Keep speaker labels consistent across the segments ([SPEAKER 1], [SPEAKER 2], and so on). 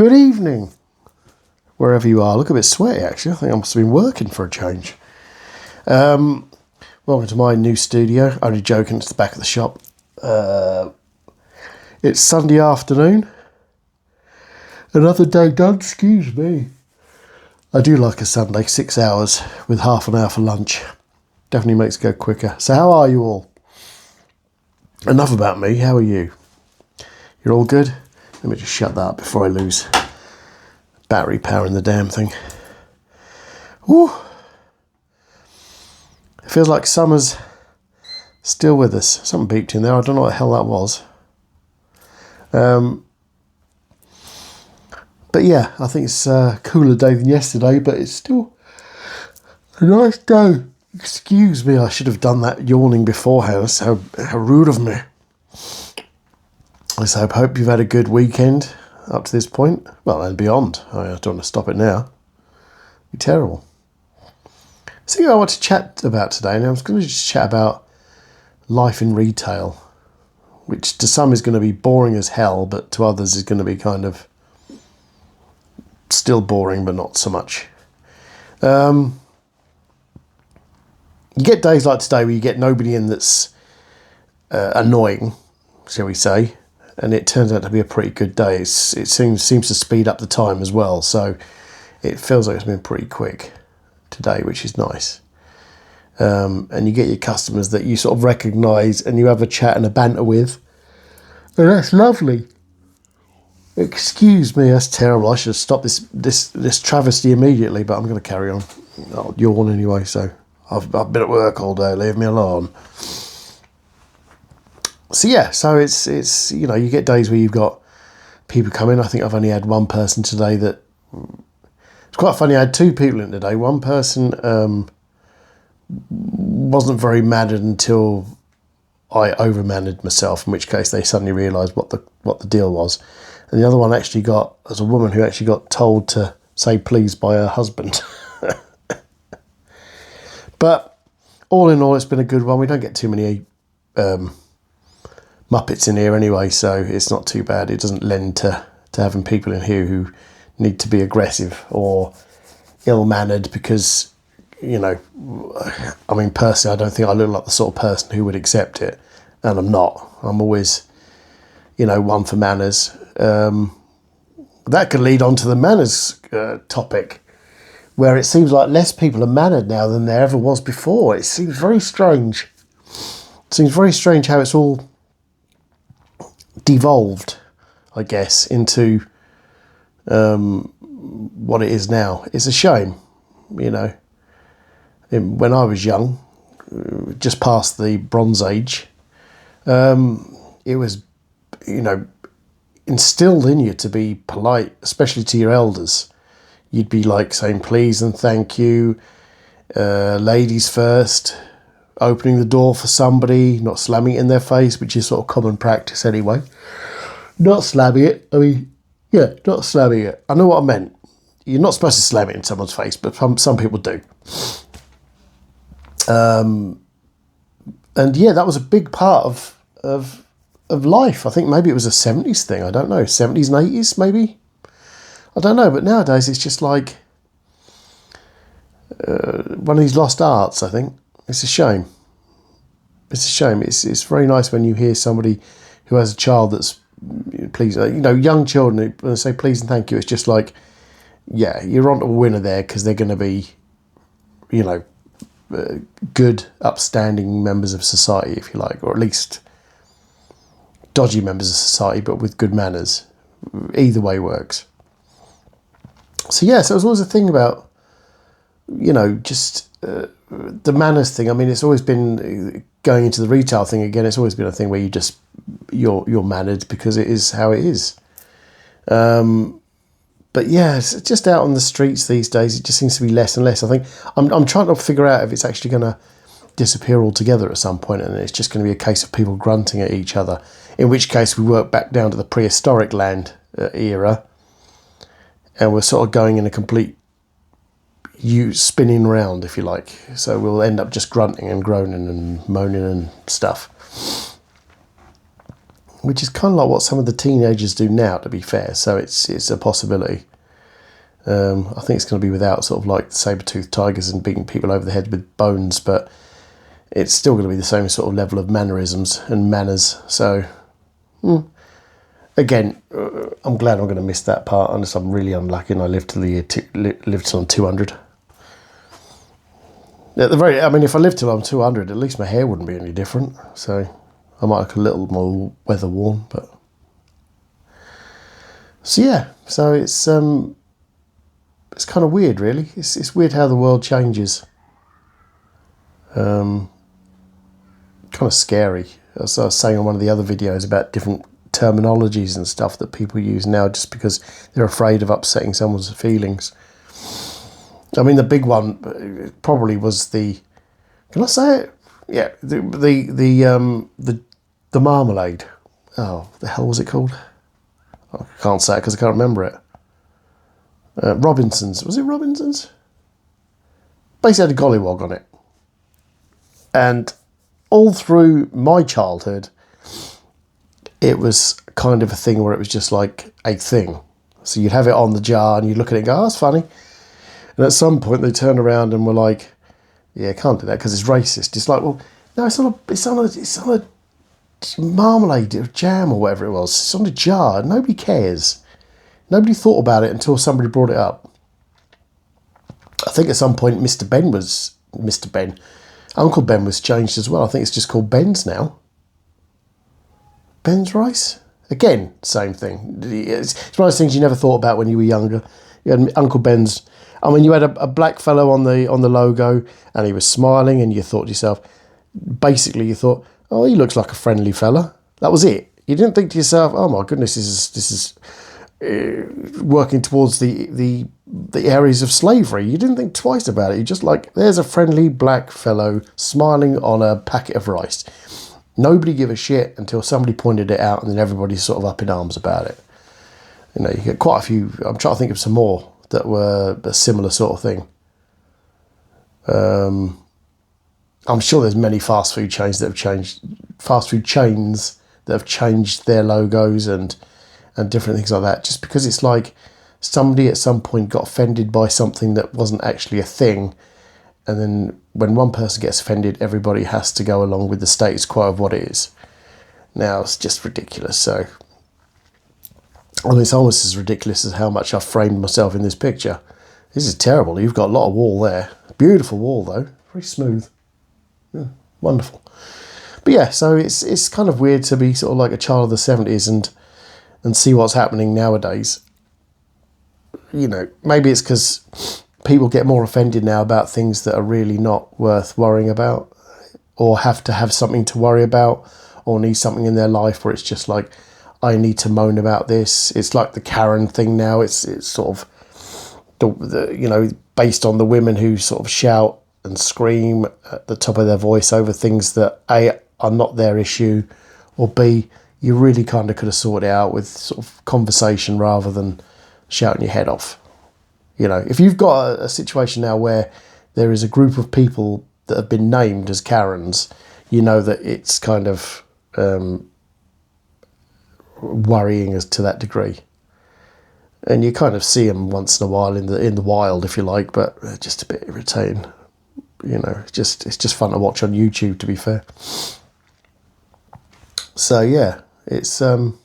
[SPEAKER 1] Good evening, wherever you are. Look a bit sweaty, actually. I think I must have been working for a change. Welcome to my new studio. Only joking, it's the back of the shop. It's Sunday afternoon. Another day done, excuse me. I do like a Sunday, 6 hours with half an hour for lunch. Definitely makes it go quicker. So how are you all? Enough about me, how are you? You're all good? Let me just shut that up before I lose battery power in the damn thing. Woo! It feels like summer's still with us. Something beeped in there. I don't know what the hell that was. But yeah, I think it's a cooler day than yesterday, but it's still a nice day. Excuse me, I should have done that yawning beforehand. That's how rude of me. So I hope you've had a good weekend up to this point. Well, and beyond. I don't want to stop it now. It'd be terrible. So I want to chat about today. Now I was going to just chat about life in retail, which to some is going to be boring as hell, but to others is going to be kind of still boring, but not so much. You get days like today where you get nobody in that's annoying, shall we say, and it turns out to be a pretty good day. It seems to speed up the time as well, so it feels like it's been pretty quick today, which is nice. And you get your customers that you sort of recognise and you have a chat and a banter with, and that's lovely. Excuse me, that's terrible. I should have stopped this travesty immediately, but I'm going to carry on. I'll yawn anyway, so I've been at work all day. Leave me alone. So yeah, so it's you know, you get days where you've got people come in. I think I've only had one person today that... It's quite funny, I had two people in today. One person wasn't very mannered until I over-mannered myself, in which case they suddenly realised what the deal was. And the other one actually there's a woman who actually got told to say please by her husband. But all in all, it's been a good one. We don't get too many Muppets in here anyway, so it's not too bad. It doesn't lend to having people in here who need to be aggressive or ill-mannered because, you know, I mean, personally, I don't think I look like the sort of person who would accept it, and I'm not. I'm always, you know, one for manners. That could lead on to the manners topic, where it seems like less people are mannered now than there ever was before. It seems very strange. It seems very strange how it's all devolved, I guess, into what it is now. It's a shame, you know. When I was young, just past the Bronze Age, it was, you know, instilled in you to be polite, especially to your elders. You'd be like saying please and thank you, ladies first, opening the door for somebody, not slamming it in their face, which is sort of common practice anyway. Not slamming it, not slamming it. I know what I meant. You're not supposed to slam it in someone's face, but some people do. And yeah, that was a big part of life. I think maybe it was a 70s thing. I don't know. 70s and 80s, maybe? I don't know. But nowadays, it's just like one of these lost arts, I think. It's a shame. It's a shame. It's very nice when you hear somebody who has a child that's, please, you know, young children, when they say please and thank you, it's just like, yeah, you're on to a winner there because they're going to be, you know, good, upstanding members of society, if you like, or at least dodgy members of society, but with good manners. Either way works. So yeah, so it was always a thing about, you know, just the manners thing. I mean, it's always been, going into the retail thing again, it's always been a thing where you're mannered because it is how it is. But yeah, it's just out on the streets these days, it just seems to be less and less. I think I'm trying to figure out if it's actually going to disappear altogether at some point, and it's just going to be a case of people grunting at each other, in which case we work back down to the prehistoric land era, and we're sort of going in a complete spinning round, if you like. So we'll end up just grunting and groaning and moaning and stuff. which is kind of like what some of the teenagers do now, to be fair. So it's a possibility. I think it's going to be without sort of like saber-toothed tigers and beating people over the head with bones, but it's still going to be the same sort of level of mannerisms and manners. So, again, I'm glad I'm going to miss that part, unless I'm really unlucky and I live till I'm 200. I mean, if I live till I'm 200, at least my hair wouldn't be any different. So I might look a little more weather worn, but so yeah. So it's kind of weird, really. It's weird how the world changes. Kind of scary. As I was saying on one of the other videos about different terminologies and stuff that people use now just because they're afraid of upsetting someone's feelings. I mean, the big one probably was the. Can I say it? Yeah, the marmalade. Oh, the hell was it called? I can't say it because I can't remember it. Robinson's. Was it Robinson's? Basically had a gollywog on it. And all through my childhood, it was kind of a thing where it was just like a thing. So you'd have it on the jar and you'd look at it and go, oh, that's funny. And at some point they turned around and were like, yeah, can't do that because it's racist. It's like, well, no, it's on a marmalade or jam or whatever it was. It's on a jar. Nobody cares. Nobody thought about it until somebody brought it up. I think at some point Uncle Ben was changed as well. I think it's just called Ben's now. Ben's rice? Again, same thing. It's one of those things you never thought about when you were younger. You had Uncle Ben's. I mean, you had a black fellow on the logo, and he was smiling, and you thought to yourself, basically, you thought, oh, he looks like a friendly fella. That was it. You didn't think to yourself, oh my goodness, this is working towards the areas of slavery. You didn't think twice about it. You just like, there's a friendly black fellow smiling on a packet of rice. Nobody gave a shit until somebody pointed it out, and then everybody's sort of up in arms about it. You know, you get quite a few. I'm trying to think of some more that were a similar sort of thing. I'm sure there's many fast food chains that have changed their logos and different things like that, just because it's like somebody at some point got offended by something that wasn't actually a thing, and then when one person gets offended, everybody has to go along with the status quo of what it is. Now it's just ridiculous. So, well, it's almost as ridiculous as how much I've framed myself in this picture. This is terrible. You've got a lot of wall there. Beautiful wall though, very smooth. Yeah, wonderful. But yeah, so it's kind of weird to be sort of like a child of the 70s and see what's happening nowadays. You know, maybe it's because people get more offended now about things that are really not worth worrying about, or have to have something to worry about, or need something in their life where it's just like, I need to moan about this. It's like the Karen thing now. It's sort of the you know, based on the women who sort of shout and scream at the top of their voice over things that A, are not their issue, or B, you really kind of could have sorted it out with sort of conversation rather than shouting your head off. You know, if you've got a situation now where there is a group of people that have been named as Karens, you know that it's kind of worrying as to that degree. And you kind of see them once in a while in the wild, if you like, but they're just a bit irritating. You know, it's just fun to watch on YouTube, to be fair. So yeah, it's kind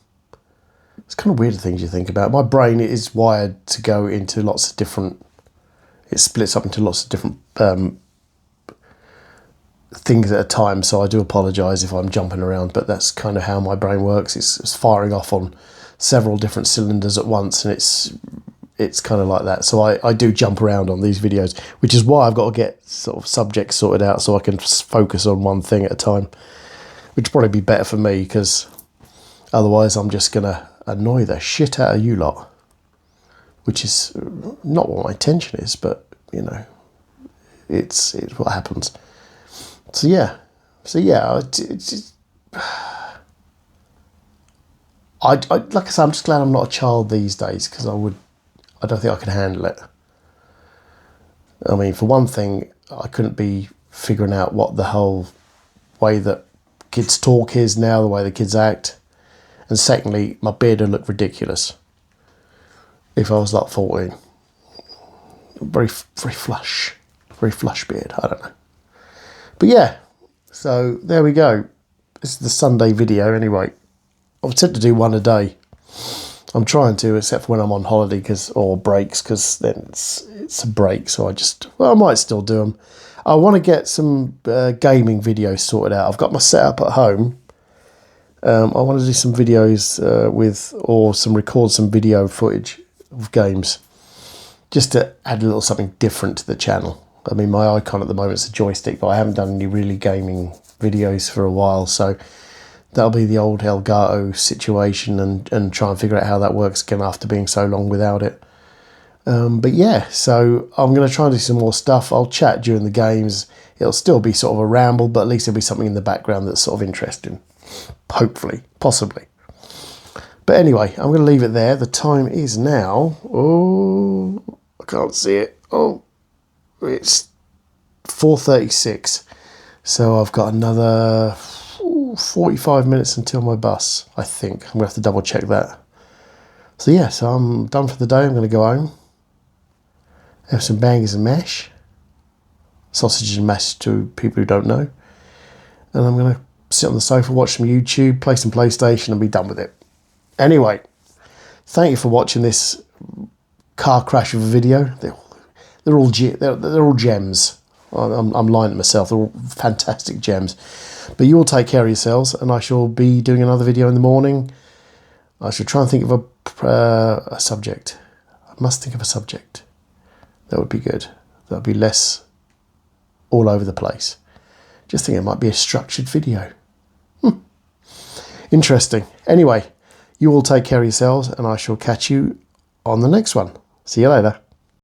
[SPEAKER 1] of weird things you think about. My brain is wired to go into lots of different. It splits up into lots of different things at a time. So I do apologise if I'm jumping around, but that's kind of how my brain works. It's firing off on several different cylinders at once, and it's kind of like that. So I do jump around on these videos, which is why I've got to get sort of subjects sorted out so I can focus on one thing at a time, which would probably be better for me, because otherwise I'm just going to annoy the shit out of you lot, which is not what my intention is, but, you know, it's what happens. So yeah, I like I said, I'm just glad I'm not a child these days, because I don't think I could handle it. I mean, for one thing, I couldn't be figuring out what the whole way that kids talk is now, the way the kids act. And secondly, my beard would look ridiculous if I was like 14. Very flush beard, I don't know. But yeah, so there we go. This is the Sunday video anyway. I've said to do one a day. I'm trying to, except for when I'm on holiday or breaks, because then it's a break. So I might still do them. I want to get some gaming videos sorted out. I've got my setup at home. I want to do some videos record some video footage of games, just to add a little something different to the channel. I mean, my icon at the moment is a joystick, but I haven't done any really gaming videos for a while, so that'll be the old Elgato situation, and try and figure out how that works again after being so long without it. But yeah, so I'm going to try and do some more stuff. I'll chat during the games. It'll still be sort of a ramble, but at least there'll be something in the background that's sort of interesting. Hopefully, possibly. But anyway, I'm going to leave it there. The time is now... Oh, I can't see it. Oh, it's 4:36. So I've got another 45 minutes until my bus, I think. I'm going to have to double check that. So yeah, so I'm done for the day. I'm going to go home. Have some bangers and mash. Sausage and mash to people who don't know. And I'm going to sit on the sofa, watch some YouTube, play some PlayStation, and be done with it. Anyway, thank you for watching this car crash of a video. They're all gems. I'm lying to myself. They're all fantastic gems. But you all take care of yourselves, and I shall be doing another video in the morning. I shall try and think of a subject. I must think of a subject. That would be good. That would be less all over the place. Just think it might be a structured video. Interesting. Anyway, you all take care of yourselves, and I shall catch you on the next one. See you later.